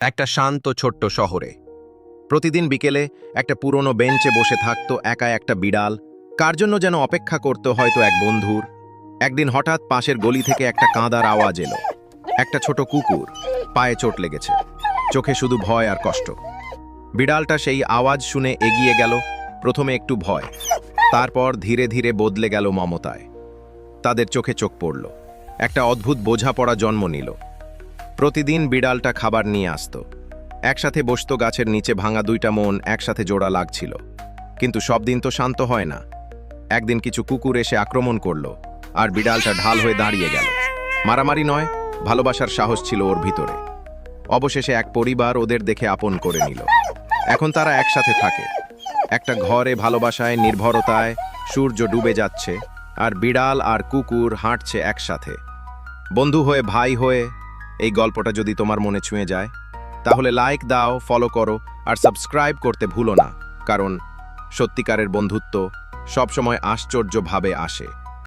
একটা শান্ত ছোট্ট শহরে প্রতিদিন বিকেলে একটা পুরনো বেঞ্চে বসে থাকতো একা একটা বিড়াল, কার জন্য যেন অপেক্ষা করতে হয়তো এক বন্ধুর। একদিন হঠাৎ পাশের গলি থেকে একটা কাঁদার আওয়াজ এলো। একটা ছোট কুকুর, পায়ে চোট লেগেছে, চোখে শুধু ভয় আর কষ্ট। বিড়ালটা সেই আওয়াজ শুনে এগিয়ে গেল, প্রথমে একটু ভয়, তারপর ধীরে ধীরে বদলে গেল মমতায়। তাদের চোখে চোখ পড়ল, একটা অদ্ভুত বোঝাপড়া জন্ম নিল। প্রতিদিন বিড়ালটা খাবার নিয়ে আসতো, একসাথে বসতো গাছের নিচে, ভাঙা দুইটা মন একসাথে জোড়া লাগছিল। কিন্তু সব দিন তো শান্ত হয় না। একদিন কিছু কুকুর এসে আক্রমণ করলো, আর বিড়ালটা ঢাল হয়ে দাঁড়িয়ে গেল। মারামারি নয়, ভালোবাসার সাহস ছিল ওর ভিতরে। অবশেষে এক পরিবার ওদের দেখে আপন করে নিল। এখন তারা একসাথে থাকে, একটা ঘরে, ভালোবাসায়, নির্ভরতায়। সূর্য ডুবে যাচ্ছে, আর বিড়াল আর কুকুর হাঁটছে একসাথে, বন্ধু হয়ে, ভাই হয়ে। এই গল্পটা যদি তোমার মনে ছুঁয়ে যায়, তাহলে লাইক দাও, ফলো করো, আর সাবস্ক্রাইব করতে ভুলো না, কারণ সত্যিকারের বন্ধুত্ব সবসময় আশ্চর্যভাবে আসে।